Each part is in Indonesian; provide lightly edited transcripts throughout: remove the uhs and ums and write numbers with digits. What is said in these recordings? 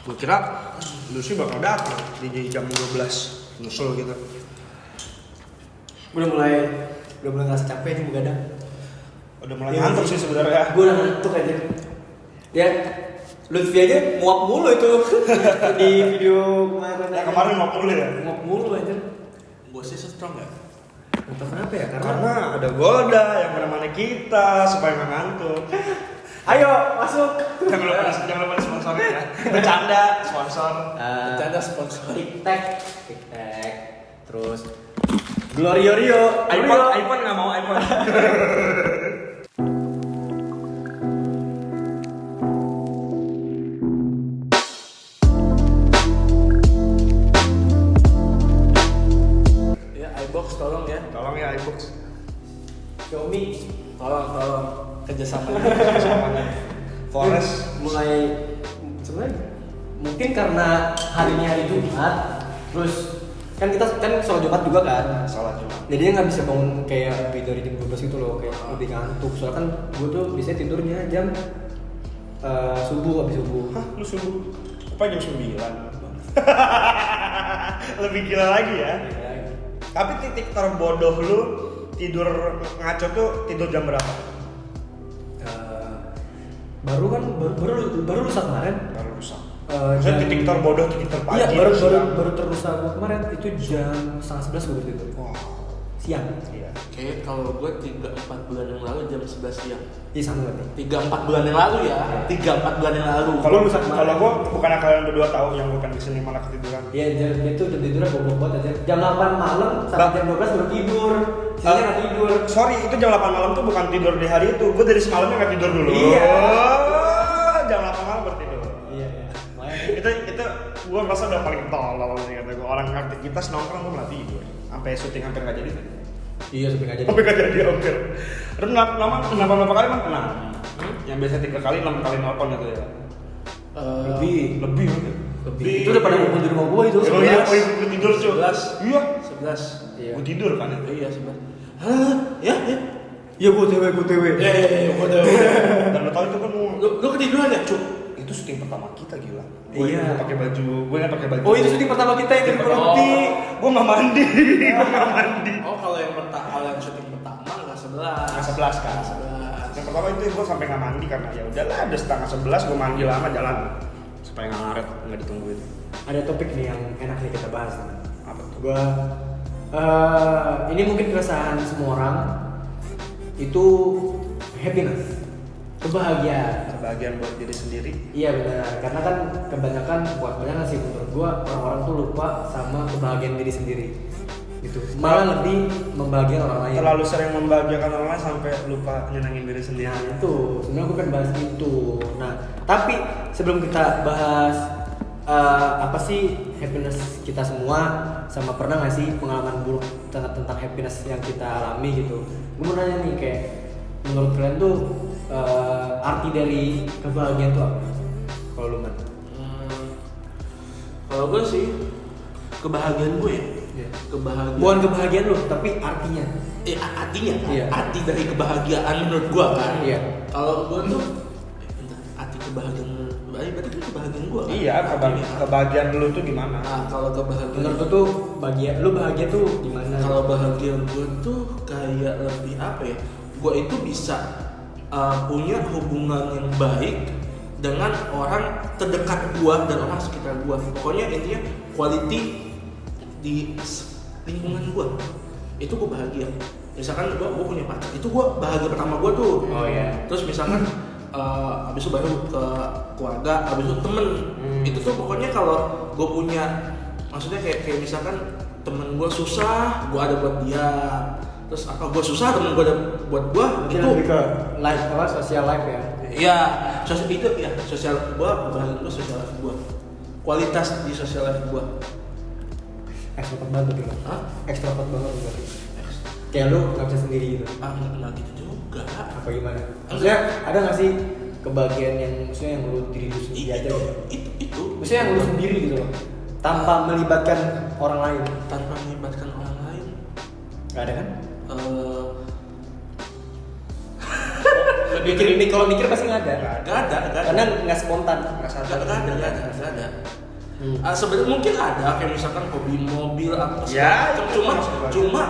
Gue kira lu sih bakal datang di jam 12 nyusul gitu. Gue udah mulai ngerasa capek nih begadang. Udah mulai ngantuk sih sebenarnya. Gue udah ngantuk aja. Ya, Lutfi aja muap mulu itu di video kemarin. Ya kemarin muap mulu ya. Muap mulu aja. Gue sih strong ya. Entah kenapa ya? Karena ada Golda yang menemani kita supaya nggak ngantuk. Ayo masuk. Jangan lupa sponsornya ya. Bercanda sponsor. Bercanda sponsor. TikTok. Terus Glorio Rio. iPhone nggak mau iPhone. Ya, iBox tolong ya. Tolong ya iBox. Xiaomi. Tolong kerjasamanya. Forest Mulai sebenarnya mungkin karena hari ini hari Jumat, terus kan kita sholat Jumat juga kan. salah cuma. Jadinya nggak bisa bangun kayak lebih dari jam 12 gitu loh, kayak lebih ngantuk. Soalnya kan gue tuh biasanya tidurnya jam subuh, habis subuh. Hah, lu subuh? Apa jam 9? Lebih gila lagi ya. Tapi titik terbodoh lu tidur ngaco tuh tidur jam berapa? Baru rusak kemarin. Baru rusak. Jam- Titik terbodoh, titik terpagi. Iya, siang. baru terrusak gua kemarin itu jam 10:30 gue tidur. Wah, Siang. iya. Kayak kalau gue 3-4 bulan yang lalu jam 11 siang. Iya sama berarti. 3-4 bulan yang lalu ya. 3-4 bulan yang lalu. Kalau Gua rusak kemarin. kalau gua bukan kalian berdua tahu yang gua kan di sini malah ketiduran. Iya, itu jam tidurnya goblok banget aja. Jam 8 malam sampai jam 12 baru tidur. Sisanya nggak tidur. Sorry, itu jam 8 malam tuh bukan tidur di hari itu. Gua dari semalamnya nggak tidur dulu. Iya. Oh, jam 8 malam baru tidur. Iya. Itu gua merasa udah paling tolol nih kata gua. Orang aktivitas nongkrong gua malah tidur. Sampai syuting hampir nggak jadi. Iya, sampai nggak jadi. Sampai nggak jadi hampir. Renang berapa kali emang? Enam. Yang biasa 3 kali 6 kali nelpon gitu ya. Lebih. Itu udah pada ngumpul di rumah gua itu. Oh iya, gua tidur cuy. 11. Iya. 11. Iya. Gua tidur kan itu. Iya, 11. Hah? Ya. Iya, gua TW. Gue udah. Dan lo tau itu kan Lu ketiduran ya, Cuk? itu syuting pertama kita gila. Iya. Pakai baju, gue nggak pakai baju. Oh, itu syuting pertama kita yang di Berhenti. Gue nggak mandi. Gue nggak mandi. Oh, kalau yang syuting pertama enggak 11. Nggak 11 kan. 11. Yang pertama itu gue sampai nggak mandi karena ya udahlah ada setengah 11 gue mandi lama jalan supaya nggak ngaret nggak ditungguin. Ada topik nih yang enak nih kita bahas. Apa tuh? Gua ini mungkin keresahan semua orang itu happiness, kebahagiaan. Kebahagiaan buat diri sendiri. Iya benar, karena kan kebanyakan sih menurut gua orang-orang tuh lupa sama kebahagiaan diri sendiri. Gitu. Malah lebih membahagiakan orang lain. Terlalu sering membahagiakan orang lain sampai lupa nyenengin diri sendiri. Nah itu, sebenarnya gue kan bahas itu. Nah, tapi sebelum kita bahas apa sih happiness kita semua, sama pernah nggak sih pengalaman buruk tentang happiness yang kita alami gitu? Gue mau nanya nih, kayak menurut kalian tuh arti dari kebahagiaan tuh apa? Kalau lu man? Kalau gue sih kebahagiaan gue ya. Iya. Kebahagiaan. Bukan kebahagiaan lu, tapi artinya. Artinya kan? Iya. Arti dari kebahagiaan menurut gue kan. Iya. Kalau gue tuh arti kebahagiaan berarti itu kebahagiaan gue kan? Iya, kebahagiaan lu tuh gimana? Nah, kalau kebahagiaan Menurut lu tuh lu bahagia tuh gimana? kalau bahagia gue tuh kayak lebih apa ya? Gue itu bisa punya hubungan yang baik dengan orang terdekat gue dan orang sekitar gue. Pokoknya intinya quality di lingkungan gue. Itu gue bahagia. Misalkan gue punya pacar, itu gue bahagia pertama gue tuh. Oh iya. Terus misalkan abis itu baru ke keluarga, abis itu temen. Itu tuh pokoknya kalau gue punya, maksudnya kayak misalkan temen gue susah, gue ada buat dia. Terus apa gue susah, temen gue ada buat gue. Itu lebih ke life, social life ya. ya sosial itu ya, sosial gue, kebahagiaan gue sosial life gue. Kualitas di sosial life gue. Ekstrovert banget gitu. Hah? Ekstrovert banget berarti. Kayak lu nggak bisa sendiri gitu. Nggak gitu juga. Apa gimana? Maksudnya ada nggak sih kebahagiaan yang maksudnya yang lu diri lu sendiri aja gitu? Itu Maksudnya yang lu sendiri gitu loh, tanpa melibatkan orang lain. tanpa melibatkan orang lain. Nggak ada kan? Kalau mikir pasti nggak ada. Nggak ada. Karena nggak spontan. Nggak ada. Sebenarnya mungkin ada kayak misalkan hobi mobil apa Ya, cuma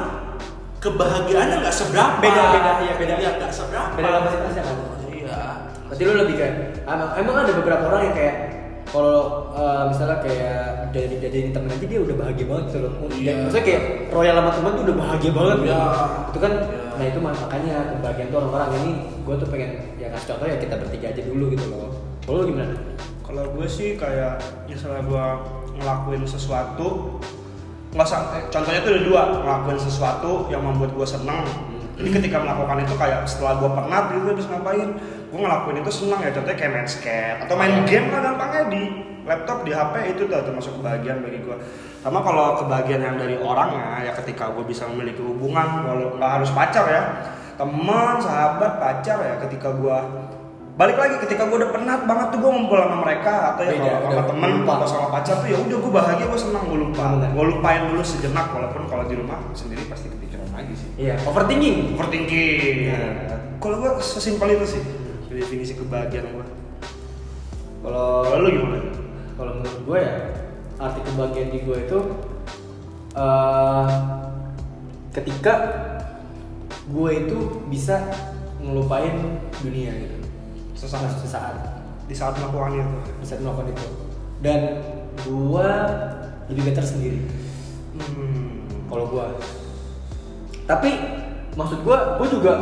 kebahagiaannya nggak seberapa. Beda. Iya, nggak seberapa. Beda kapasitasnya kan. Iya. Berarti lu lebih kan. Emang ada beberapa orang yang kayak kalau misalnya kayak jadi temen aja dia udah bahagia banget gitu loh. Iya. Maksudnya kayak royal sama temen tuh udah bahagia banget. Iya. Itu kan. Iya. Nah itu makanya kebahagiaan tuh orang-orang ini gue tuh pengen ya kasih contoh ya kita bertiga aja dulu gitu loh. Kalau lu gimana? Kalau gue sih kayak misalnya gue ngelakuin sesuatu, nggak usah, contohnya tuh ada dua, ngelakuin sesuatu yang membuat gue seneng. Jadi ketika melakukan itu kayak setelah gue penat gitu habis ngapain, gue ngelakuin itu seneng ya. Contohnya kayak main skate atau main game lah gampangnya di laptop, di HP itu tuh termasuk kebahagiaan bagi gue. Sama kalau kebahagiaan yang dari orangnya ya ketika gue bisa memiliki hubungan, nggak harus pacar ya, teman, sahabat, pacar ya. Ketika gue balik lagi ketika gue udah penat banget tuh gue ngumpul sama mereka atau ya kalau sama temen atau sama pacar tuh ya udah gue bahagia, gue senang, gue lupain dulu sejenak, walaupun kalau di rumah sendiri pasti kepikiran lagi sih. Iya, overthinking. Ya. Kalau gue sesimpel itu sih definisi kebahagiaan gue. Kalau lu gimana? Kalau menurut gue ya arti kebahagiaan di gue itu ketika gue itu bisa ngelupain dunia gitu. Sesaat di saat melakukan itu dan gua jadi better sendiri. Kalau gua tapi maksud gua juga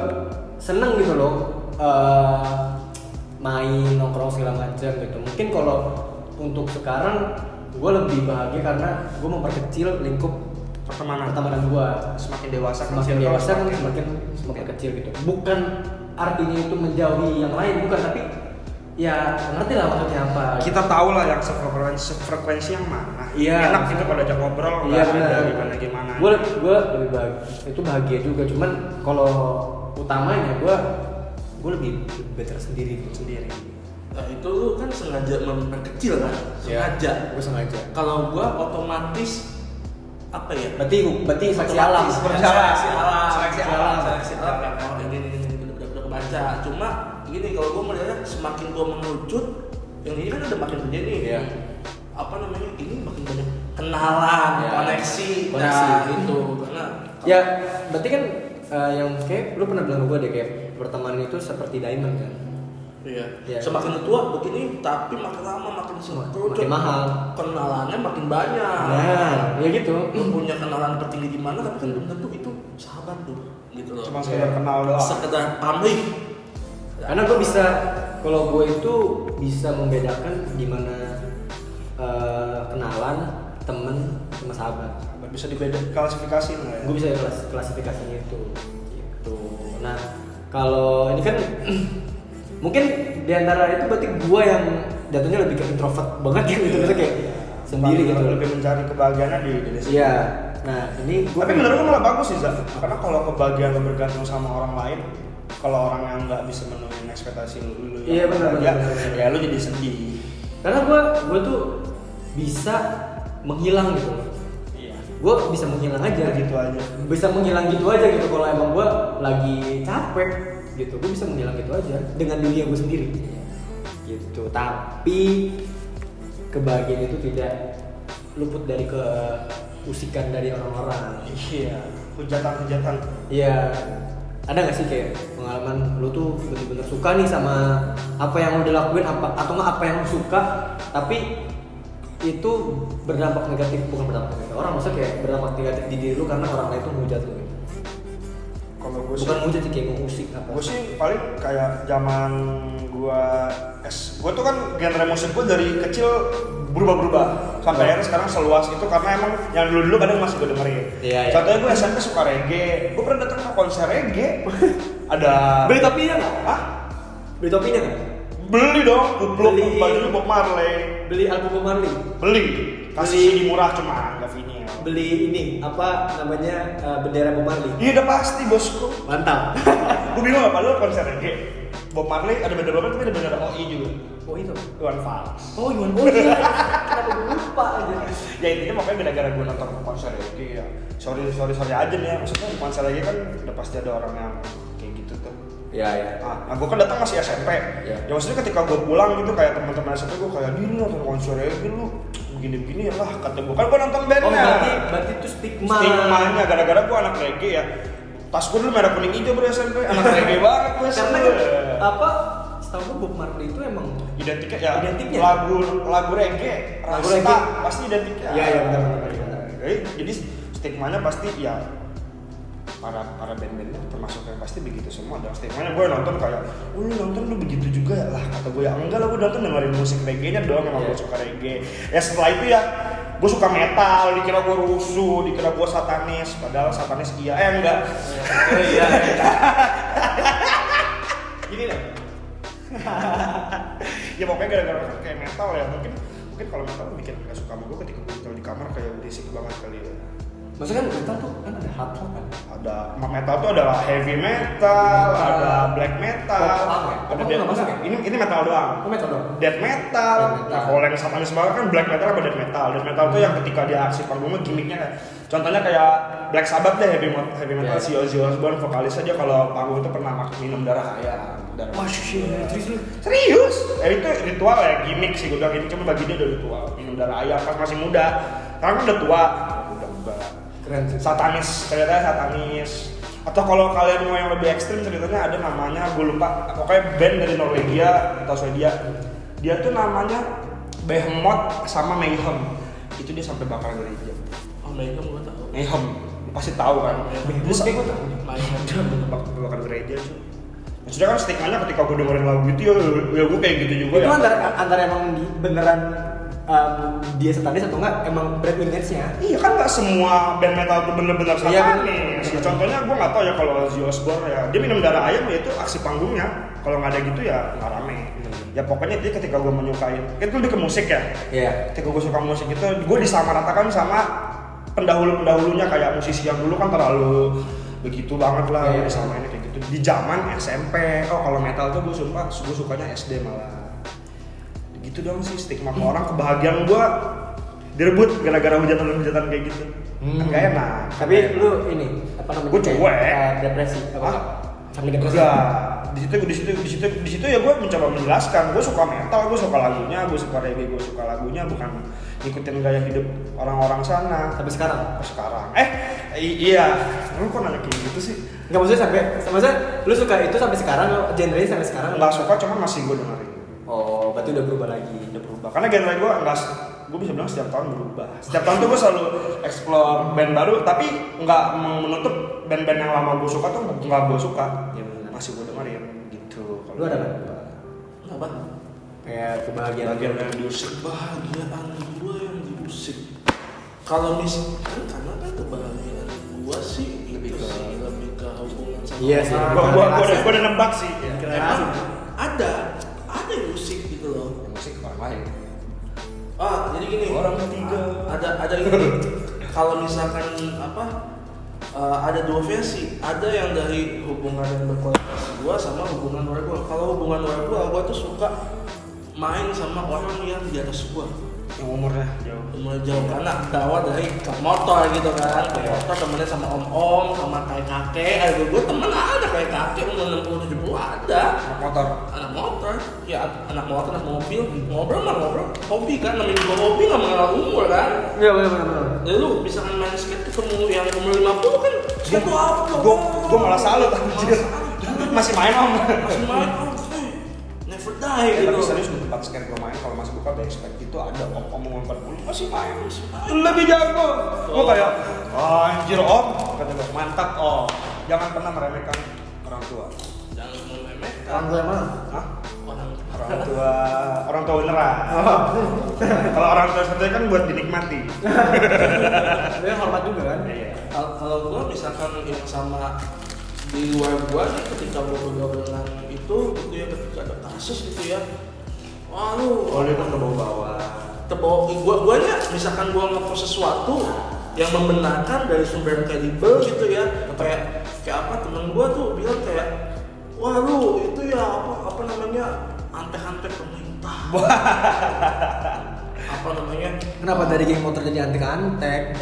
seneng gitu loh main nongkrong segala macam gitu. Mungkin kalau untuk sekarang gua lebih bahagia karena gua memperkecil lingkup pertemanan gua. Semakin dewasa kan semakin kecil gitu. Bukan artinya itu menjauhi yang lain, bukan, tapi ya ngerti lah maksudnya apa. Kita tahu lah yang sefrekuensi yang mana. Iya. Enak kita pada ajak ngobrol, iya, ada gimana. Gue lebih bahagia, itu bahagia juga. Cuman kalau utamanya gue lebih better sendiri. Nah, itu lu kan sengaja memperkecil kan? Sengaja. Gue sengaja. Kalau gue otomatis apa ya? Berarti seleksi alam. Seleksi alam. Oh, ini udah kebaca. Cuma gini, kalau gue melihatnya semakin gue mengerucut, yang ini kan udah makin gede nih. Iya. Apa namanya? Ini makin banyak kenalan, koneksi. Itu karena ya berarti kan yang kayak lu pernah bilang ke gue deh kayak pertemanan itu seperti diamond kan. Iya. Semakin tua begini, tapi makin lama makin makin mahal. Kenalannya makin banyak. Nah, ya gitu. Lu punya kenalan tertinggi di mana, tapi kan belum tentu itu sahabat tuh, gitu loh. Cuma sekedar kenal doang. Sekedar pamrih. Karena gue bisa, kalau gue itu bisa membedakan di mana kenalan, temen, sama sahabat. Bisa dibedakan klasifikasi lah ya. Gue bisa klasifikasinya itu. Gitu. Nah, kalau ini kan mungkin di antara itu berarti gue yang jatuhnya lebih ke introvert banget gitu, maksudnya kayak sendiri gitu. Lebih mencari kebahagiaannya di diri sendiri. Iya. Nah, ini gue. Tapi menurut gue malah bagus sih, Zak. Karena kalau kebahagiaan lo bergantung sama orang lain, kalau orang yang nggak bisa memenuhi ekspektasi lu iya benar. Ya lu jadi sedih. Karena gue tuh bisa menghilang gitu. Iya. Gue bisa menghilang aja. Gitu aja. Bisa menghilang gitu aja gitu kalau emang gue lagi capek gitu. Gue bisa menghilang gitu aja dengan dunia gue sendiri. Gitu. Tapi kebahagiaan itu tidak luput dari keusikan dari orang-orang. Iya. Hujatan. Iya. Ada nggak sih kayak pengalaman lu tuh bener-bener suka nih sama apa yang lu udah lakuin atau nggak apa yang lu suka tapi itu berdampak negatif, bukan berdampak negatif orang, maksudnya kayak berdampak negatif di diri lu karena orang lain tuh ngehujat lu gitu. Kalau gue bukan ngehujat sih, kayak ngusik apa. Gue sih paling kayak zaman gue tuh kan genre musik gue dari kecil berubah sampai akhirnya sekarang seluas itu karena emang yang dulu kadang masih gue dengerin. Iya. Contohnya gue SMP suka reggae, gue pernah datang ke konser reggae. Ada Beli topinya nggak? Hah? Beli topinya nggak? Beli dong, Beli. baju Bob Marley. Beli album Bob Marley? Beli. Kasih Beli. CD murah cuma nggak vinyl. Beli ini apa namanya bendera Bob Marley? Iya udah pasti bosku. Mantap. Gue bingung apa lu konser reggae. Bob Marley ada bendera Bob Marley tapi ada bendera OI juga. Oh itu? Iwan Fals. Oh Iwan Fals. Kenapa gue lupa aja? Ya intinya pokoknya gara-gara gue nonton konser reggae ya. Sorry aja nih ya. Maksudnya di konser reggae kan udah pasti ada orang yang kayak gitu tuh. Iya. Nah gue kan datang masih SMP. Iya. Ya maksudnya ketika gue pulang gitu kayak teman-teman SMP gue kayak gini nonton konser reggae lu begini-begini lah kata gue. Kan gue nonton bandnya. Berarti itu stigma. Stigmanya gara-gara gue anak reggae ya. Tas gue dulu merah kuning hijau bro SMP, anak reggae banget gue. Karena kan apa? Setahu gue Bob Marley itu emang identiknya Identiknya? lagu reggae, Lagu rasta reggae. pasti identiknya. Iya, benar. Jadi stigmanya pasti ya para band-bandnya termasuk yang pasti begitu semua. Dan stigmanya gue nonton kayak, lu nonton lu begitu juga ya lah kata gue ya enggak lah gue nonton dengerin musik reggae-nya doang emang gue suka reggae. Ya setelah itu ya gue suka metal, dikira gue rusuh, dikira gue satanis, padahal satanis iya, enggak. iya. Gini deh. Ya pokoknya gara-gara kayak metal ya mungkin kalau metal bikin gak suka sama gue ketika gue di kamar kayak berisik banget kali ya. Maksudnya kan metal tuh kan ada hard rock kan? Ada metal tuh adalah heavy metal, ada black metal, Pop-punk ya? ada Pop-punk death nggak masuk ya? Ini metal doang. Oh metal dong. Death metal. Death metal. Nah, kalau yang satanis banget kan black metal apa death metal. Death metal tuh yang ketika dia aksi panggungnya gimmicknya kan. Contohnya kayak Black Sabbath deh heavy metal Yeah. si Ozzy Osbourne vokalis aja kalau panggung itu pernah minum darah ayam. Wah shit, Serius? Itu ritual ya, gimmick sih gue bilang ini cuma bagi dia udah ritual minum darah ayam pas masih muda. Sekarang kan udah tua, udah enggak. keren sih. Satanis, ceritanya satanis. Atau kalau kalian mau yang lebih ekstrim ceritanya ada namanya gue lupa, pokoknya band dari Norwegia atau Swedia. Dia tuh namanya Behemoth sama Mayhem. Itu dia sampai bakar gereja. Oh Mayhem gue tahu. Mayhem, lu pasti tahu kan? Dia sampai gue tahu. Mayhem. Dia bakar gereja tuh. Maksudnya kan stigmanya ketika gue dengerin lagu itu ya gue kayak gitu juga Itu ya. antara emang beneran dia satanis atau enggak emang brand image-nya? Iya kan nggak semua band metal tuh bener-bener Iya, satanis. bener. Contohnya gue nggak tahu ya kalau Ozzy Osbourne ya dia minum darah ayam ya itu aksi panggungnya. Kalau nggak ada gitu ya nggak rame. Ya pokoknya dia ketika gue menyukai itu lebih ke musik ya. Iya. Ketika gue suka musik itu gue disamaratakan sama pendahulunya kayak musisi yang dulu kan terlalu begitu banget lah Iya. disamainnya kayak gitu. Di zaman SMP kalau metal tuh gue sukanya SD malah. Gitu dong sih stigma ke orang, kebahagiaan gua direbut gara-gara hujatan kayak gitu. Kan gak enak. Tapi lu ini apa namanya? Gua cuek. Depresi apa? Hah? Sampai depresi. Enggak. Di situ ya gua mencoba menjelaskan, gua suka metal, gua suka lagunya, gua suka reggae, gua suka lagunya bukan ngikutin gaya hidup orang-orang sana. Sampai sekarang. Sekarang. Iya. Lu kok nanya kayak gitu sih? Enggak maksudnya lu suka itu sampai sekarang, genre sampai sekarang Enggak suka, cuman masih gua dengerin. Oh, berarti udah berubah lagi. Udah berubah karena genre gue bisa bilang setiap tahun berubah. Setiap tahun tuh gue selalu explore band baru tapi nggak menutup band-band yang lama gue suka tuh nggak gue suka. Ya, benar. Masih gue dengerin gitu. Lu ada nggak? Apa? Kayak kebahagiaan. bagian yang diusir. Kebahagiaan gue yang diusik. Kalau misalkan karena kan kebahagiaan gue sih lebih ke hubungan sama Iya sih. orang. Gue udah nebak sih. Emang ada yang musik gitu loh. Musik orang lain. Jadi gini. Orang ketiga. Ada ini. Kalau misalkan ada dua versi. Ada yang dari hubungan yang berkualitas gua sama hubungan luar gua. Kalau hubungan luar gua tuh suka main sama orang yang di atas gua. Yang umurnya jauh. Umur jauh karena berawal dari klub motor gitu kan. Klub motor temennya sama om-om, sama kakek-kakek. Gue temen ada kayak kakek umur 60-70 ada. Motor. Anak motor, ya anak motor, anak mobil, ngobrol, hobi kan, namanya juga hobi nggak mengenal umur kan. Iya benar. Jadi lu misalkan main skate ketemu yang umur 50 kan, skate tuh apa? Gue malah salut anjir. Masih main om. Masih main, never die Ya, gitu. tapi serius di tempat skate gue main kalau masih buka backspect itu ada om umur 40 masih main. Lebih jago. Gue kayak anjir om, kata gue mantap om. Jangan pernah meremehkan orang tua. Jangan meremehkan. Orang tua mana? Hah? Orang Orang tua beneran. Kalau orang tua sebetulnya kan buat dinikmati. Dia hormat juga kan? Iya. Kalau gua misalkan yang sama di luar gua nih ketika gua bergaul dengan itu gitu ya, ketika ada kasus gitu ya, wah lu Oh dia kan kebawa-bawa. terbawa guanya misalkan gua ngepost sesuatu yang membenarkan dari sumber yang kredibel gitu ya, kayak apa temen gua tuh bilang kayak wah lu itu ya apa namanya antek-antek pemerintah apa namanya? Kenapa dari geng motor jadi antek-antek?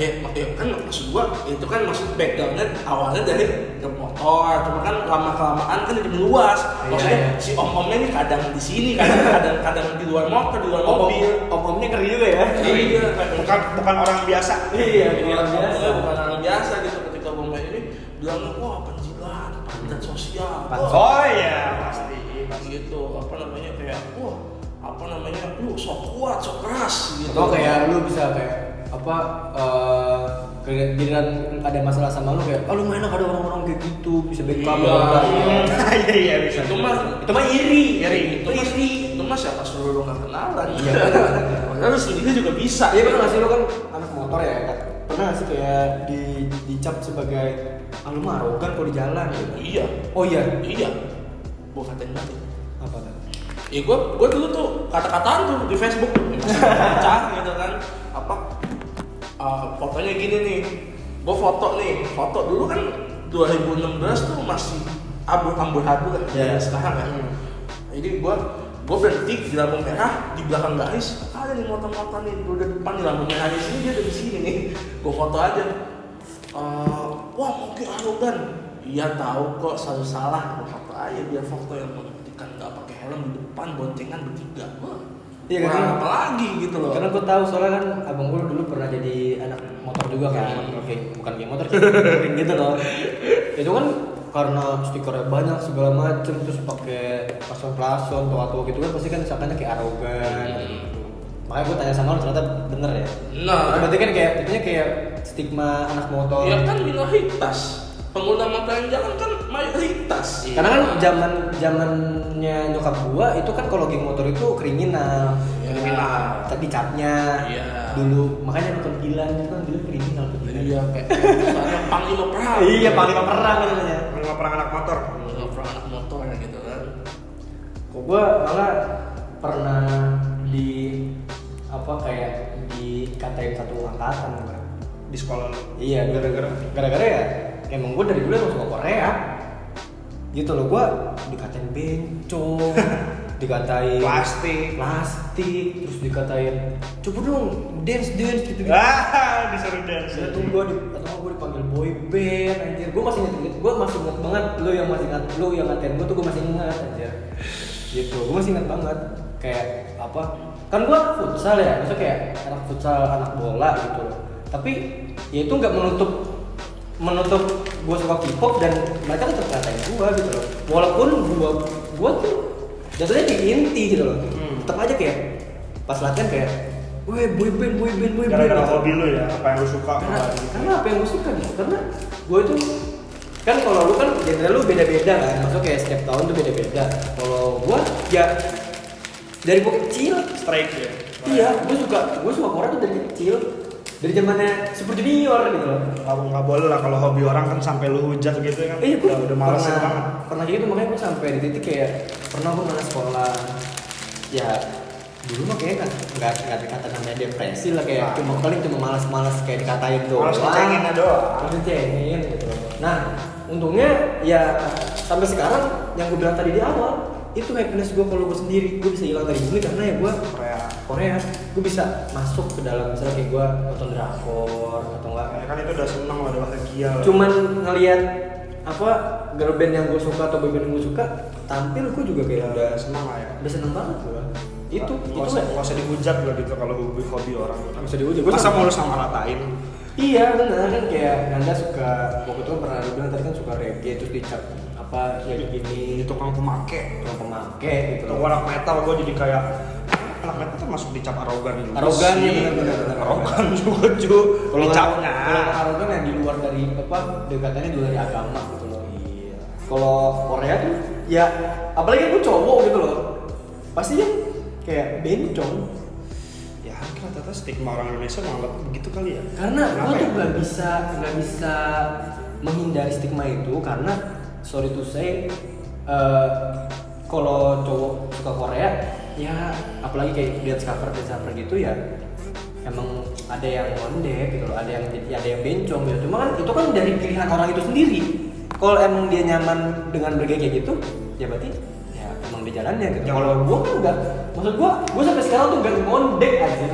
Kan maksud gua itu kan maksud backgroundnya awalnya dari geng motor, cuma kan lama-kelamaan kan jadi meluas. Maksudnya si om-omnya ini kadang di sini, kadang di luar motor, di luar mobil. Om-omnya ngeri juga ya. Iya, bukan orang biasa. Iya, bukan orang biasa gitu. Ketika pemain ini bilang wah penjilat, pantat sosial. Oh iya, pasti gitu. Apa namanya kayak wah apa namanya lu sok kuat, sok keras gitu. Atau kayak lu bisa kayak apa giliran ada masalah sama lu kayak lu enak ada orang-orang kayak gitu bisa backup. Iya bisa. Itu mah iri. Itu mah siapa suruh lu nggak kenalan. Iya. Padahal lu sendiri juga bisa. Iya pernah nggak sih lu kan anak motor ya kan? Pernah nggak sih kayak dicap sebagai lu mah arogan kalau di jalan gitu? Iya. Oh iya. Iya. Gua katain banget. Apa tuh? Ya gua dulu tuh kata-kataan tuh di Facebook tuh masih pecah gitu kan. Apa fotonya gini nih. Gua foto dulu kan 2016 tuh masih abu-abu kan. Ya. Sekarang kan. Jadi gua berhenti di lampu merah di belakang garis ada nih motor-motor nih udah depan di lampu merah di sini dia udah di sini nih. Gua foto aja. Wah mungkin arogan. Iya tahu kok selalu salah. Gua foto aja biar foto yang membuktikan nggak pakai helm di depan boncengan bertiga. Iya kan? Apa lagi gitu loh. Karena gue tahu soalnya kan abang gue dulu pernah jadi anak motor juga kan, bukan geng motor sih, gitu loh. Itu kan karena stikernya banyak segala macem terus pakai plafon tua gitu kan pasti kan disangkanya kayak arogan. Gitu. Makanya gue tanya sama lu ternyata bener ya. Nah, berarti kan kayak stigma anak motor. ya kan minoritas. Pengguna motor yang jalan kan mayoritas. Karena kan zamannya nyokap gua itu kan kalau geng motor itu kriminal. Ya. Kriminal. Tapi capnya Iya. dulu makanya nonton Gilang itu kan dulu kriminal tuh. Iya kayak misalnya panglima perang. Iya, panglima perang katanya. Panglima perang anak motor. Panglima perang anak motor ya gitu kan. Kok gua malah pernah di apa kayak dikatain satu angkatan gua. Di sekolah lu. Iya, gara-gara ya emang gue dari dulu emang suka Korea gitu loh, gue dikatain bencong, dikatain Plastik, terus dikatain coba dong dance gitu. disuruh dance. Atau gue dipanggil boy band anjir. Gue masih inget banget lu yang ngatain gue tuh gue masih ingat anjir. Gitu, gue masih ingat banget kayak apa? Kan gue anak futsal ya, maksudnya kayak anak futsal, anak bola gitu loh. Tapi ya itu nggak menutup gue suka K-pop dan mereka tetap ngatain gue gitu loh. Walaupun gue tuh jatuhnya di inti gitu loh. Tetap aja kayak pas latihan kayak, weh boy band. Gara-gara hobi lu ya, apa yang lu suka? Karena apa yang gue suka gitu. Karena gue itu kan kalau lu kan genre lu beda-beda kan. Maksudnya kayak setiap tahun tuh beda-beda. Kalau gue ya dari gue kecil Strike ya. iya, gue suka Korea tuh dari kecil. Dari zamannya Super Junior gitu loh. Nggak boleh lah kalau hobi orang kan sampai lu hujat gitu kan. Iya, gue udah males banget. Pernah gitu makanya gue sampai di titik kayak pernah gue mana sekolah ya dulu mah kayak nggak dikata namanya depresi lah kayak cuma malas kayak dikatain doang. Malas dicengin doang. Malas dicengin gitu loh. Nah untungnya ya sampai sekarang yang gue bilang tadi di awal itu happiness gue kalau gue sendiri gue bisa hilang dari bumi karena ya gue Korea gue bisa masuk ke dalam misalnya kayak gue nonton drakor atau enggak Ya kan itu udah seneng lah, udah bahagia lah. cuman ngelihat apa girl band yang gue suka atau boy band yang gue suka tampil gue juga kayak udah seneng lah ya. udah seneng banget gue itu nggak usah dihujat lah gitu kalau hobi orang. nggak usah dihujat. Masa mau lu sama ratain? Iya benar kan kayak Nanda suka waktu itu kan pernah lu bilang tadi kan suka reggae terus dicap apa ya begini Itu tukang pemake. gitu. Kalau anak metal gue jadi kayak anak metal tuh masuk dicap arogan juga. Arogan sih. ya benar. Arogan juga cu. Kalau Dicapnya. arogan yang di luar dari apa dekatannya di luar dari agama gitu loh. Iya. Kalau Korea tuh ya apalagi gue cowok gitu loh. Pasti kan kayak bencong. Ya rata-rata stigma orang Indonesia menganggap begitu kali ya. Karena gue Kenapa tuh ya? nggak bisa menghindari stigma itu karena sorry to say kalau cowok suka Korea ya apalagi kayak lihat cover gitu ya emang ada yang ngondek gitu loh, ada yang bencong gitu. Cuma kan itu kan dari pilihan orang itu sendiri. Kalau emang dia nyaman dengan bergaya kayak gitu ya berarti ya emang di jalannya gitu. Kalau gue kan enggak, maksud gue sampai sekarang tuh gak ngondek aja.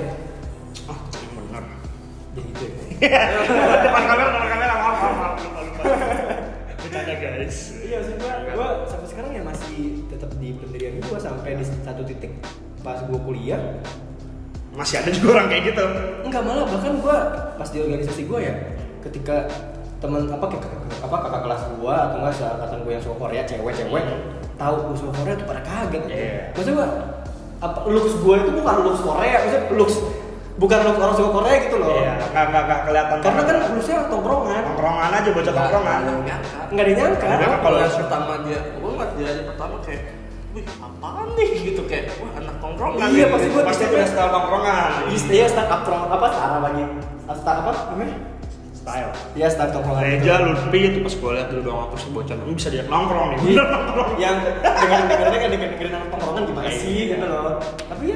Depan kamera, maaf. Bercanda guys. Iya sih gua sampai sekarang ya masih tetap di pendirian gua sampai di satu titik pas gua kuliah. Masih ada juga orang kayak gitu. Enggak, malah bahkan gua pas di organisasi gua ya, ketika teman kakak kelas gua atau enggak seangkatan gua yang suka Korea cewek tahu gua suka Korea tuh pada kaget. Maksudnya gua looks gua itu bukan looks Korea, maksudnya bukan looks orang suka Korea gitu loh. Iya, enggak kelihatan. Karena kan looksnya tongkrongan aja bocah tongkrongan. Enggak dinyangka. Kalau yang pertama gue ngeliat dia pertama kayak, wih apaan nih gitu kayak, wah anak tongkrongan. Iya, pasti gua pasti punya style tongkrongan. Iya, start up Sarah lagi. Start apa namanya? Style. Iya, start tongkrongan. Reja, Lutfi itu pas gue liat dulu doang aku sebocah ini bisa diajak nongkrong nih. Bener nongkrong. Yang dengerin anak tongkrongan gimana sih gitu loh. Tapi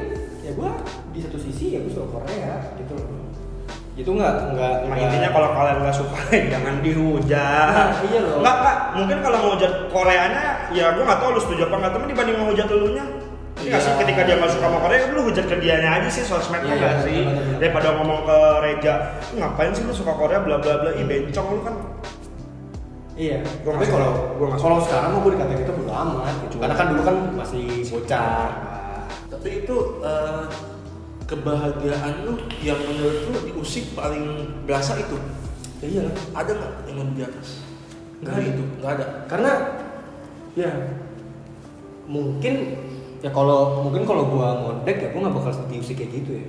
ya gua di satu sisi ya gua suka Korea gitu loh. Itu enggak Nah, intinya kalau kalian nggak suka jangan dihujat. Nah, iya loh. Enggak, mungkin kalau mau hujat Koreanya ya gue nggak tahu lu setuju apa nggak, tapi dibanding mau hujat dulunya. Iya sih, ketika dia nggak suka sama Korea, lu hujat ke dianya aja sih, sosmednya nggak sih? bener. Daripada ngomong ke Reja, ngapain sih lu suka Korea bla bla bla, ih bencong lu kan. Iya. Gua Tapi nggak kalau suka. kalau sekarang mah gua dikatain itu bodo amat gitu. Karena kan dulu kan masih bocah. Tapi itu kebahagiaan lu yang menurut lu di usik paling berasa itu? Ya iya. Ada nggak yang lebih di atas? Nggak Dari ada. itu, nggak ada. Karena ya mungkin kalau gua ngondek ya gua nggak bakal diusik kayak gitu ya.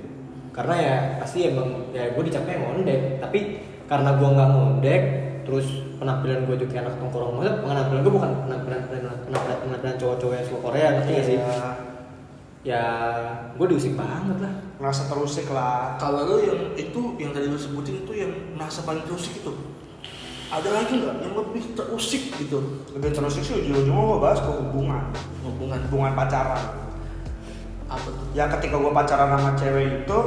Karena ya pasti emang ya gua dicapnya ngondek, tapi karena gua nggak ngondek, terus penampilan gua juga kayak anak tongkrong. Maksudnya penampilan gua bukan penampilan cowok-cowok yang suka Korea, ngerti nggak sih? Ya gua diusik banget lah. Ngerasa terusik lah. Kalau lu yang itu yang tadi lu sebutin itu yang merasa paling terusik itu, ada lagi nggak yang lebih terusik gitu? Lebih terusik sih ujung-ujungnya gue bahas ke hubungan pacaran. Apa tuh? Ya ketika gue pacaran sama cewek itu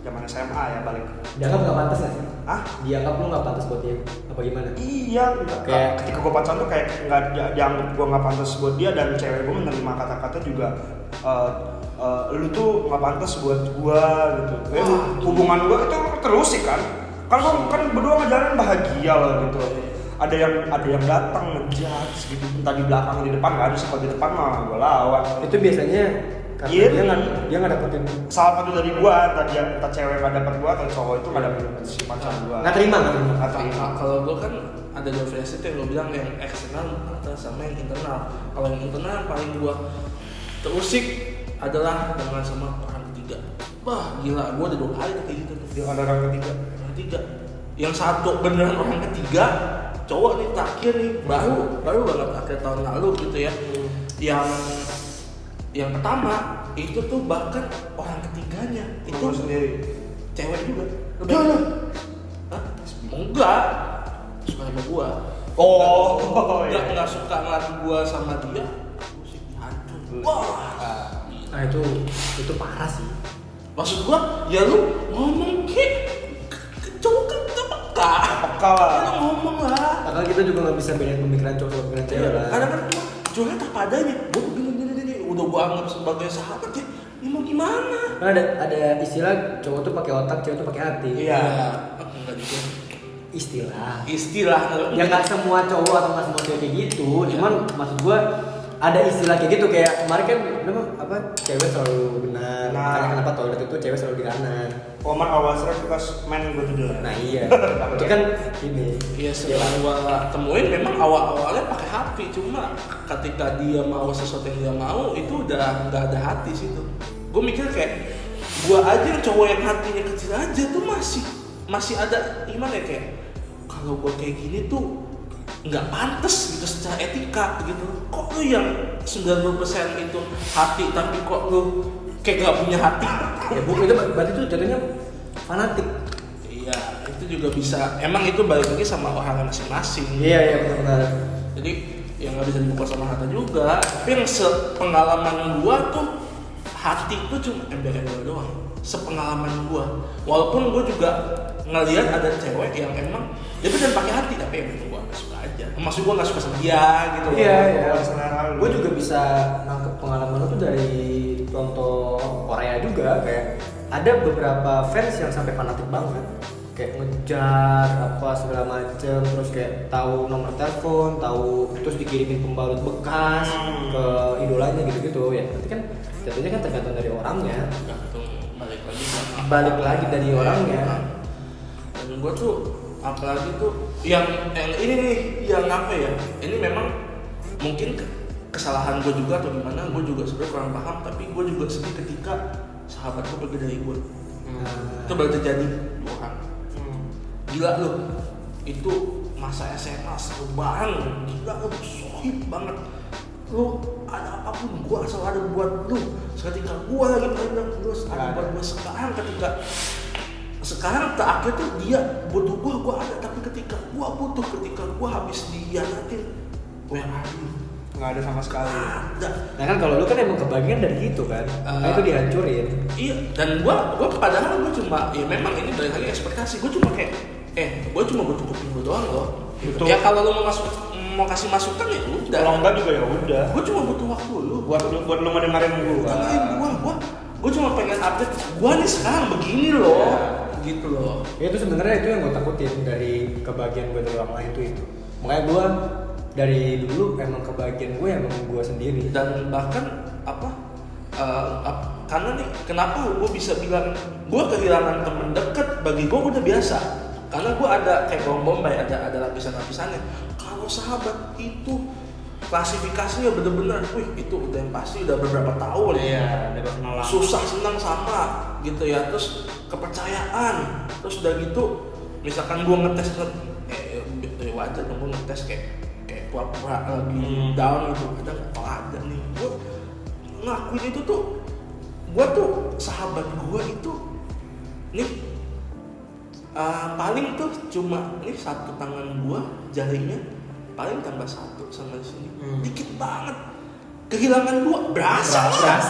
zaman SMA ya balik. Dianggap nggak pantas nggak sih? Ah? Dianggap lu nggak pantas buat dia? Apa gimana? Iya, Kayak- ketika gue pacaran tuh kayak nggak dianggap gue nggak pantas buat dia, dan cewek gue menerima kata-kata juga lu tuh nggak pantas buat gue gitu. Kayak hubungan gue itu terusik kan gue kan berdua ngejalanin bahagia loh gitu. Ada yang datang ngejudge gitu, entah di belakang di depan nggak ada sih. Kalau di depan mah gue lawan. Itu biasanya karena Iya. dia nggak dapetin, Salah satu dari gue, entah cewek nggak dapet gue atau cowok itu nggak dapet si pacar gue. nggak terima. Kalau gue kan ada dua versi tuh yang gue bilang, yang eksternal sama yang internal. Kalau yang internal paling gue terusik adalah dengan sama orang ketiga. Wah gila, gue ada 2 kali tuh kayak gitu tuh. Dia ada orang ketiga. Orang ketiga, yang satu beneran orang ketiga, cowok nih terakhir nih, baru banget akhir tahun lalu gitu ya. Yang pertama itu tuh bahkan orang ketiganya itu Itu sendiri. cewek juga. Udah. Hah? Enggak, suka sama gua. Oh, iya. Nggak suka ngeliat gua sama dia. Gua sih hancur. Wah. Nah itu parah sih. Maksud gua, ya lu ngomong ke cowok kan nggak peka. Peka lah. Ya lu ngomong lah. Karena kita juga nggak bisa bedain pemikiran cowok sama pemikiran cewek lah. Kadang-kadang gua curhat apa adanya. Gua gini. Udah gua anggap sebagai sahabat ya. Ini mau gimana? Karena ada istilah cowok tuh pakai otak, cewek tuh pakai hati. Iya. Enggak juga. Istilah. Ya nggak semua cowok atau nggak semua cewek kayak gitu. Cuman maksud gua ada istilah kayak gitu, kayak kemarin kan apa cewek selalu benar. Nah. Makanya kenapa toilet itu cewek selalu di kanan. Woman always right because man go to the left. Nah iya. Itu kan ini. Iya setelah gua temuin memang awalnya pakai hati, cuma ketika dia mau sesuatu yang dia mau itu udah nggak ada hati situ. Gue mikir kayak gua aja yang cowok yang hatinya kecil aja tuh masih ada gimana ya, kayak kalau gua kayak gini tuh nggak pantas gitu secara etika gitu. Kok lu yang 90% itu hati tapi kok lu kayak nggak punya hati? Ya bukan, itu berarti itu jatuhnya fanatik. Iya, itu juga bisa. Emang itu balik lagi sama orangnya masing-masing. Iya benar. Jadi yang nggak bisa dibuka sama hati juga. Tapi yang sepengalaman gua tuh hati tuh cuma embel-embel doang. Sepengalaman gua. Walaupun gua juga ngelihat ada cewek yang emang dia tuh jangan pakai hati, tapi emang gua nggak suka aja. Maksud gua nggak suka sama dia gitu. Iya. Gue Gue juga bisa nangkep pengalaman lu tuh dari contoh Korea juga, kayak ada beberapa fans yang sampai fanatik banget. kayak ngejar apa segala macem, terus kayak tahu nomor telepon, tahu terus dikirimin pembalut bekas ke idolanya gitu-gitu ya. Nanti kan jatuhnya kan tergantung dari orangnya. Tergantung Balik lagi dari orangnya. Dan gue tuh apalagi tuh yang ini nih yang apa ya? Ini memang mungkin kesalahan gue juga atau gimana? Gue juga sebenarnya kurang paham. Tapi gue juga sedih ketika sahabat gue pergi dari gue. Itu baru terjadi 2 orang. Gila lu, itu masa SMA seru banget, gila lu, sohib banget. Lu ada apapun, gua asal ada buat lu. Ketika gua lagi pandang, lu ada buat gua. Sekarang terakhir tuh dia butuh gua ada. Tapi ketika gua butuh, ketika gua habis dihianatin, where are you? Nggak ada sama sekali. Ada. Nah kan kalau lu kan emang kebagian dari itu kan, itu dihancurin. Iya, dan gua padahal gua cuma, ya memang ini balik lagi ekspektasi. Gua cuma kayak, gua cuma butuh kuping gua doang loh. Betul. Ya kalau lu mau kasih masukan ya udah. Kalau enggak juga ya udah. Gua cuma butuh waktu lu. Buat lu mendengarin gua. Gua cuma pengen update. Gua nih sekarang begini loh, gitu loh. Ya itu sebenarnya itu yang gue takutin dari kebahagiaan gue dari orang lain itu. Makanya gue dari dulu emang kebahagiaan gue emang gue sendiri. Dan bahkan karena nih kenapa gue bisa bilang gue kehilangan temen deket, bagi gue udah biasa. Karena gue ada kayak Bombay, ada lapisan-lapisannya. Kalau sahabat itu klasifikasinya bener-bener, itu udah yang pasti udah beberapa tahun. Iya, udah kenal lama. Susah senang sama gitu ya. Terus kepercayaan, terus udah gitu misalkan gue ngetes wajar dong gue ngetes kayak pura-pura lagi down gitu, ada nih. Gue ngakuin itu tuh, gue tuh sahabat gue itu nih paling tuh cuma nih satu tangan gue jarinya paling tambah 1 sama di sini, dikit banget. Kehilangan 2 berasa ya.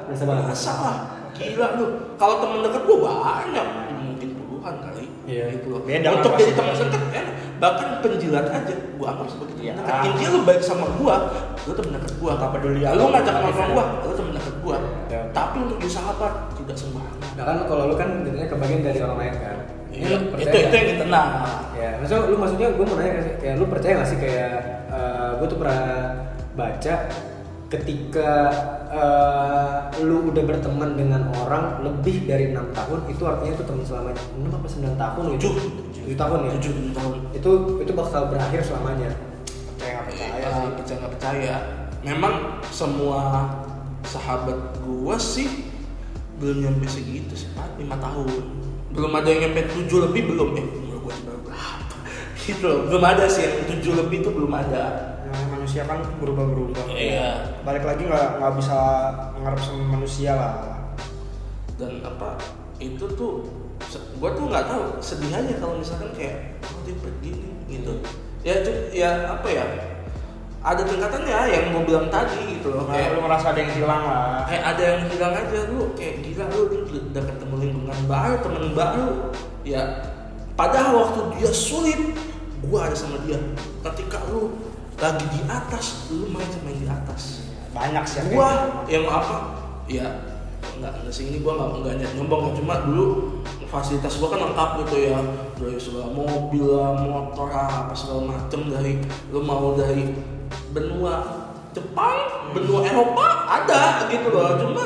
Berasa lah. Gila lu. Kalau temen deket gue banyak, mungkin puluhan kali. Iya. Gitu loh. Beda untuk lah jadi pasti. teman dekat, bahkan penjilat aja gue anggap sebagai teman Iya. dekat. Intinya lu baik sama gue, lu temen dekat gue. Nggak peduli Lu apa ngajak apa nongkrong gitu. gue, lu temen dekat gue. Iya. Tapi untuk jadi sahabat tidak sembarangan. Nah kan kalau lu kan jadinya kebagian dari orang lain kan. Ini Iya, lu itu percaya yang kita nah. Ya, maksudnya gue mau nanya kayak lu percaya gak sih kayak gue tuh pernah baca ketika lu udah berteman dengan orang lebih dari 6 tahun itu artinya itu teman selama 6 apa 9 tahun gitu. 7 tahun ya. 7 tahun. Itu bakal berakhir selamanya. Percaya nggak percaya sih. Percaya nggak percaya. Memang semua sahabat gua sih belum nyampe segitu sih, 5 tahun. Belum ada yang nyampe 7 lebih belum. Umur gua baru berapa? Gitu loh. Belum ada sih yang 7 lebih itu belum ada. Nah, manusia kan berubah-berubah. Iya. Balik lagi nggak bisa ngarep sama manusia lah. Dan itu tuh gue tuh nggak tahu, sedih aja kalau misalkan kayak dia pergi nih gitu. Ya apa ya, ada tingkatannya yang gue bilang tadi gitu loh. Nah, Kayak lu ngerasa ada yang hilang lah. kayak ada yang hilang aja, lu kayak gila lu udah ketemu lingkungan baru, temen baru ya, padahal waktu dia sulit gua ada sama dia. Ketika lu lagi di atas, lu main di atas. Banyak sih Gua yang ya enggak sih, ini gua enggak niat nyombong, cuma dulu fasilitas gua kan lengkap gitu ya, dari segala mobil lah, motor lah, apa segala macem, dari lu mau dari benua Jepang, benua Eropa ada gitu loh. Cuma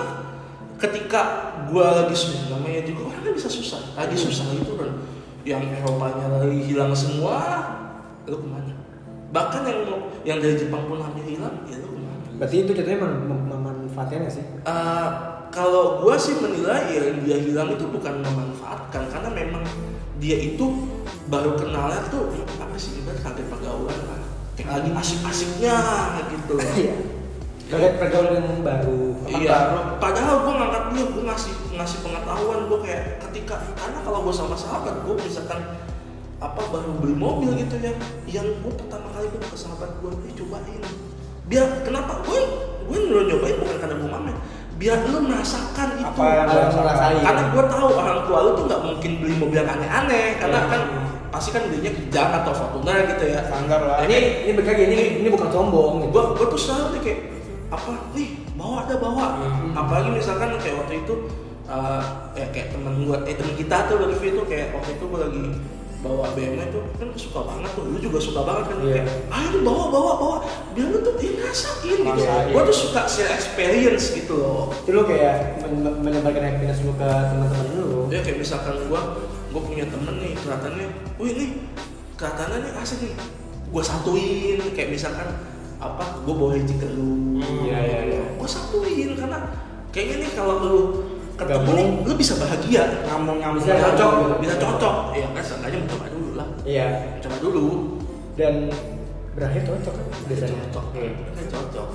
ketika gua lagi susah, namanya juga kan bisa susah, lagi susah gitu kan, yang Eropanya lagi hilang semua, lu kemana? Bahkan yang dari Jepang pun hampir hilang, ya lu kemana? Berarti itu jatuhnya memanfaatkan nggak sih? Kalau gue sih menilai yang dia hilang itu bukan memanfaatkan, karena memang dia itu baru kenalnya tuh apa sih, ibarat kaget pergaulan lah, kayak lagi asik-asiknya gitu loh. Iya. Kaget pergaulan yang baru. Iya. Padahal gue ngangkat dia, gue ngasih pengetahuan, gue kayak ketika, karena kalau gue sama sahabat gue misalkan baru beli mobil gitu ya, yang gue pertama kali gue ke sahabat gue, cobain. Biar kenapa gue nyobain bukan karena gue mamen, biar lu merasakan itu. Apa yang lu rasain? Karena gue tahu orang tua lu tuh nggak mungkin beli mobil yang aneh-aneh, karena kan pasti kan belinya Kijang atau Fortuner gitu ya. Standar lah. Ini berkali ini bukan sombong. Gue tuh selalu tuh kayak nih bawa. Apalagi misalkan kayak waktu itu ya kayak temen kita tuh Lutfi tuh kayak waktu itu gue lagi bawa BMW tuh kan suka banget tuh, lu juga suka banget kan, kayak ayo bawa biar lu tuh ngerasain gitu. Gue tuh suka share experience gitu loh. Itu lo kayak menyebarkan happiness lu ke teman-teman lu. Ya kayak misalkan gue punya temen nih kelihatannya, wih nih kelihatannya nih asik nih, gue satuin kayak misalkan apa, gue bawa hiji ke lu, gue satuin karena kayaknya nih kalau lu ketemu nih, lu bisa bahagia, ngomong bisa cocok, ya kan seenggaknya mencoba dulu lah, coba dulu, dan berakhir cocok kan biasanya. Cocok.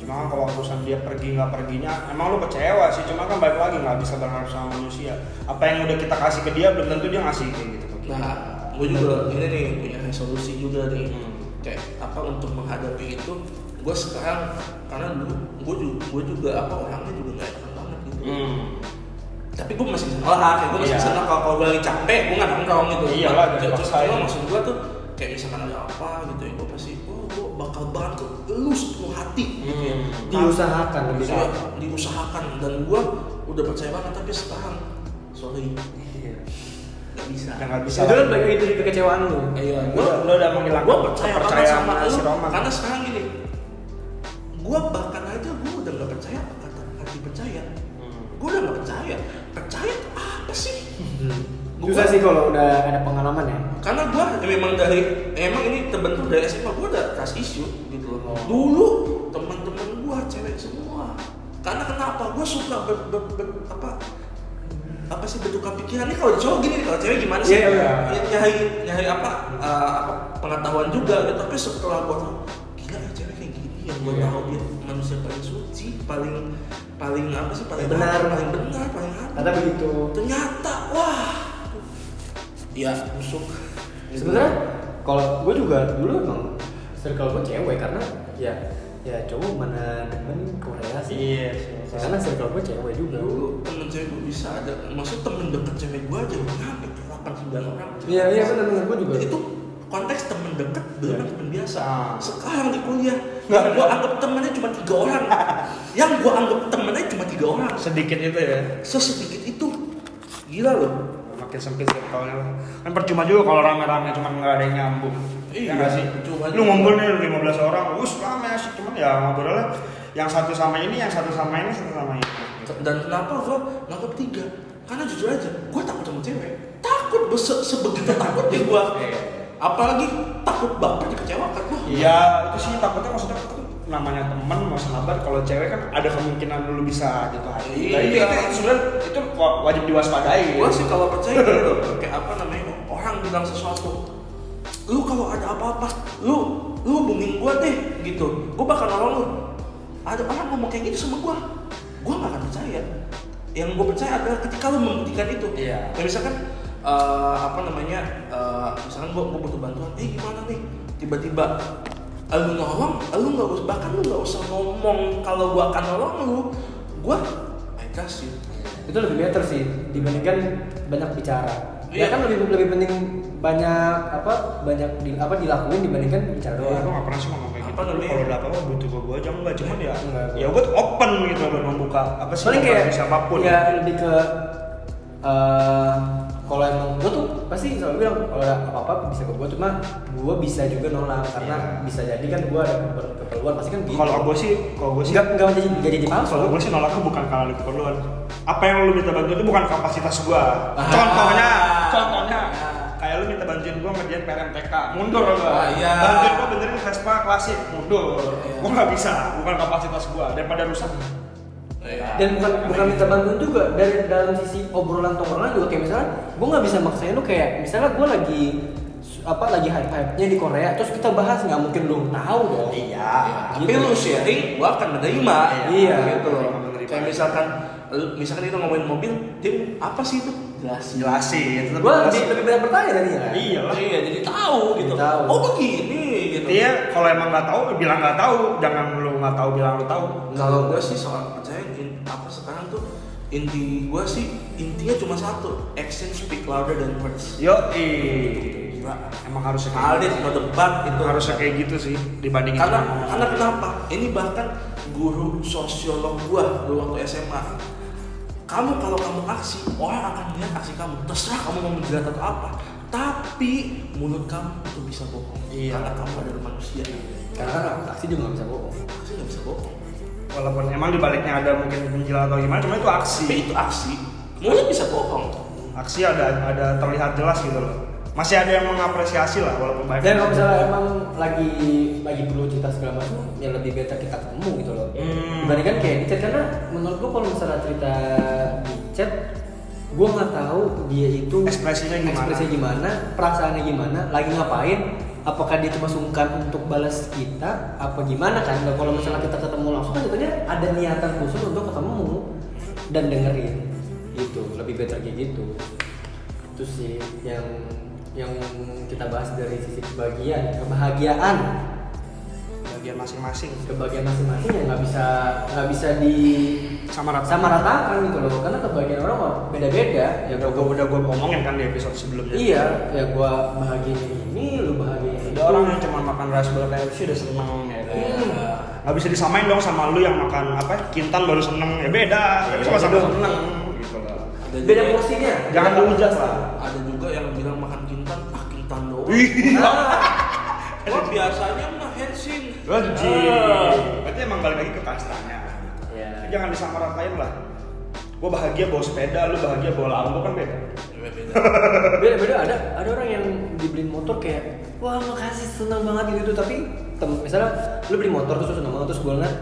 Cuma kan kalau urusan dia pergi nggak perginya, emang lu kecewa sih. Cuma kan balik lagi nggak bisa berharap sama manusia. Apa yang udah kita kasih ke dia belum tentu dia ngasih kayak gitu. Nah, gue juga ini nih punya solusi juga nih, kayak apa untuk menghadapi itu. Gue sekarang karena dulu gue juga apa orangnya juga nggak enak banget gitu. Tapi gue masih bisa kayak gue masih bisa kalau gue lagi capek gue nggak nongkrong gitu. Iyalah, cuma maksud gue tuh kayak misalkan ada apa gitu ya, gue pasti gue bakal bantu lu sepenuh hati gitu ya. Diusahakan lebih diusahakan, dan gue udah percaya banget, tapi sekarang sorry nggak bisa. Itu kan bagi dari kekecewaan lu. Iya, Lu udah menghilangkan gue percaya banget sama lu, si Roman. karena sekarang gini, gue bahkan aja gue udah nggak percaya kata percaya. Gue udah nggak percaya tuh apa sih? Susah sih kalau udah ada pengalaman ya. Karena gue emang ini terbentuk dari SMA, gue udah trust issue gitu loh. Dulu teman-teman gue cewek semua. Karena kenapa? Gue suka apa sih bertukar pikiran. Ini kalau cowok gini, kalau cewek gimana sih? Nyari apa pengetahuan juga gitu. Tapi setelah gue tahu, gila ya cewek kayak gini ya. Gue tahu dia manusia paling suci, paling apa sih? Paling benar, paling apa? Ternyata begitu. Ternyata wah. Ya, busuk. Sebenarnya kalau gue juga dulu emang circle gue cewek, karena ya cowok mana demen Korea sih. Iya. Karena circle gue cewek juga. Dulu temen cewek gue bisa ada, maksud temen deket cewek gue aja nyampe ke 8-9 orang. Iya benar gue juga. Itu konteks temen deket, belum temen biasa. Sekarang di kuliah, Nggak, yang gue anggap temennya cuma 3 orang. Yang gue anggap temennya cuma 3 orang. Sedikit itu ya. Sesedikit itu, gila loh. Makin sempit circle-nya. Kan percuma juga kalau rame-rame cuma nggak ada yang nyambung. Iya, nggak sih. percuma Lu juga. ngumpul nih 15 orang, rame asik, cuman ya ngobrolnya yang satu sama ini, yang satu sama ini, satu sama ini. Dan kenapa gue nganggap 3? Karena jujur aja, gue takut sama cewek. Takut, sebegitu takutnya gue. Apalagi takut baper dikecewakan. Iya, itu sih takutnya, maksudnya namanya teman mau sahabat, kalau cewek kan ada kemungkinan dulu bisa gitu hati. Iya. Itu sebenarnya itu wajib diwaspadai. Gue sih kalau percaya gitu, kayak apa namanya, orang bilang sesuatu, lu kalau ada apa-apa, lu hubungin gue deh gitu, gue bakal nolong lu. Ada orang ngomong kayak gitu sama gue nggak akan percaya. Yang gue percaya adalah ketika lu membuktikan itu. Iya. Kayak misalkan misalkan gue butuh bantuan, gimana nih, tiba-tiba lu nolong, lu nggak usah ngomong kalau gue akan nolong lu, I trust you. Itu lebih better sih dibandingkan banyak bicara. Iya. Ya kan lebih penting banyak dilakuin dibandingkan bicara Gue doang. nggak pernah sih ngomong kayak gitu. Apa namanya? Kalau ada apa-apa butuh gue aja enggak, cuman ya Enggak. ya gue tuh open gitu loh, membuka apa sih Paling kayak siapapun. ya lebih ke kalau emang gue tuh pasti selalu bilang kalau ada apa-apa bisa ke gue, cuma gue bisa juga nolak karena bisa jadi kan gue ada keperluan, pasti kan gitu. Kalau gue sih nggak jadi palsu. kalau gue sih nolaknya bukan karena ada keperluan. Apa yang lu minta bantuan itu bukan kapasitas gue. Ah. Contohnya kayak lu minta bantuin gue ngerjain PRMTK, mundur gue. Iya. Bantuin gue benerin Vespa klasik, mundur. Iya. Gue nggak bisa, bukan kapasitas gue. Daripada rusak. Dan bukan minta bantuan juga, dari dalam sisi obrolan tongkrongan juga, kayak misalnya gue nggak bisa maksain lu, kayak misalnya gue lagi hype-nya di Korea, terus kita bahas, nggak mungkin lu tahu dong. Iya. Tapi lu sharing, gue akan menerima. Iya. Gitu loh. Menerima. Kayak misalkan kita ngomongin mobil, tim apa sih itu? Jelasin. Gue lebih banyak bertanya tadi ya. Iya lah. Iya, jadi tahu gitu. Tahu. Oh begini gitu. Iya, kalau emang nggak tahu, bilang nggak tahu. Jangan lu nggak tahu bilang lu tahu. Kalau gue sih soal percaya sekarang tuh intinya cuma satu, action speak louder than words. Yo, gila. Emang harusnya kayak Valid, no debat itu. harusnya kayak gitu sih dibandingin. Karena kenapa? Ini bahkan guru sosiolog gua dulu waktu SMA. kamu kalau kamu aksi, orang akan melihat aksi kamu. Terserah kamu mau menjilat atau apa. Tapi mulut kamu itu bisa bohong. Iya. Karena kamu adalah manusia. Karena kan aksi juga nggak bisa bohong. Aksi nggak bisa bohong. Walaupun emang dibaliknya ada mungkin penjilat atau gimana, cuma itu aksi. Tapi itu aksi. Mulut bisa bohong. Aksi ada terlihat jelas gitu loh. Masih ada yang mengapresiasi lah walaupun baik. Dan kalau misalnya emang lagi perlu cerita segala macam, ya lebih better kita ketemu gitu loh. Dibandingkan kayak di chat, karena menurut gua kalau misalnya cerita di chat, gua nggak tahu dia itu Ekspresinya gimana, perasaannya gimana, lagi ngapain, apakah dia cuma sungkan untuk balas kita, apa gimana kan? Dan kalau misalnya kita ketemu langsung kan jatuhnya ada niatan khusus untuk ketemu dan dengerin, gitu. Lebih better kayak gitu. Itu sih yang kita bahas dari sisi kebahagiaan bagian masing-masing. Kebahagiaan masing-masing ya nggak bisa di samaratakan gitu loh, karena kebahagiaan orang beda-beda. Ya udah gue omongin kan di episode sebelumnya. Iya, ya gua bahagianya ini, lu bahagianya Ada orang yang cuma makan raspberry KFC udah seneng ya kan. Nggak bisa disamain dong sama lu yang makan kintan baru seneng, ya beda. Tapi sama-sama seneng gitu loh. beda porsinya. Jangan dihujat lah. Ada juga yang bilang makan kintan doang. Iya. Wah, biasanya mah hensing. Berarti emang balik lagi ke kastanya. Iya. Jangan disamaratain lah. Gua bahagia bawa sepeda, lu bahagia bawa lampu kan beda. Beda ada orang yang dibeliin motor kayak wah makasih senang banget gitu, tapi misalnya lu beli motor terus senang banget, terus gue ngeliat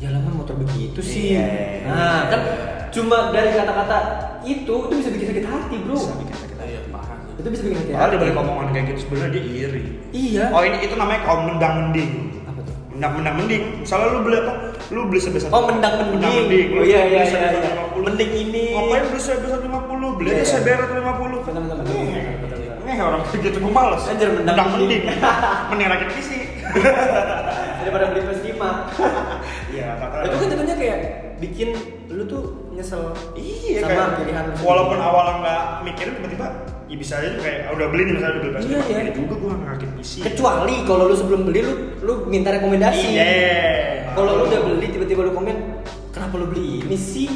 ya lama motor begitu sih. Iya. Nah kan cuma dari kata-kata itu bisa bikin sakit hati bro. Bisa bikin sakit hati. Iya, paham. Itu bisa bikin sakit Padahal hati. di balik omongan kayak gitu sebenarnya dia iri. Iya. Oh itu namanya kaum mendang-mending. Apa tuh? Mendang-mending. Misalnya lu beli apa? Lu beli sebesar. Oh mendang-mending. Mendang-mending. Oh iya Beli sebesar 50. Mending ini. Ngapain beli sebesar 50? Beli Iya, aja iya. seberet 50. Benar. Orang kayak gitu gue males. Anjir, mendang-mending. Mending rakit PC. Daripada beli PS5. Iya, Itu kan jatuhnya kayak bikin lu tuh nyesel. Iya sama kayak pilihan lu walaupun sendiri. awalnya nggak mikirin tiba-tiba ya bisa aja kayak udah beli nih misalnya udah beli PS5 Iya. ini juga gue ngerakit PC. Kecuali kalau lu sebelum beli lu minta rekomendasi. Iya. Kalau lu udah beli tiba-tiba lu komen, kenapa lu beli ini sih?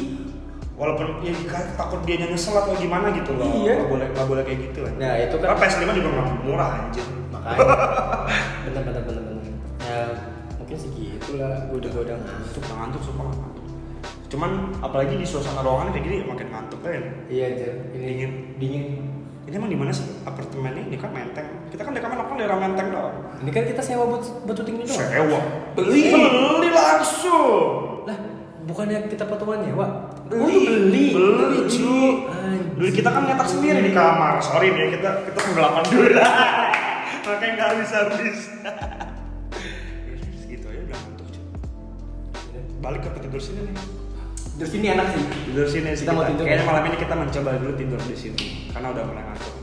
Walaupun ya takut dia nyesel atau gimana gitu loh. Iya. Nggak boleh kayak gitu kan. Nah itu kan Karena PS5 juga nggak murah anjir. makanya. bener. Ya mungkin segitulah. Gue udah ngantuk. Ngantuk sumpah ngantuk. Cuman apalagi di suasana ruangan kayak gini makin ngantuk kan. Iya Jar. Ini dingin. Ini emang di mana sih apartemennya? Ini kan Menteng. Kita kan rekaman daerah Menteng doang. Ini kan kita sewa buat syuting ini doang. Sewa. Beli langsung. Lah, bukannya kita potongan nyewa? Beli cu. Anjir. Dulu kita kan nyetak sendiri di kamar. Sorry nih kita penggelapan dulu. Makanya nggak habis. Gitu aja udah ngantuk cu. Balik ke tidur sini nih. Di sini enak sih. Tidur sini sih. Kita mau tidur. Kayaknya malam ini kita mencoba dulu tidur di sini karena udah mulai ngantuk.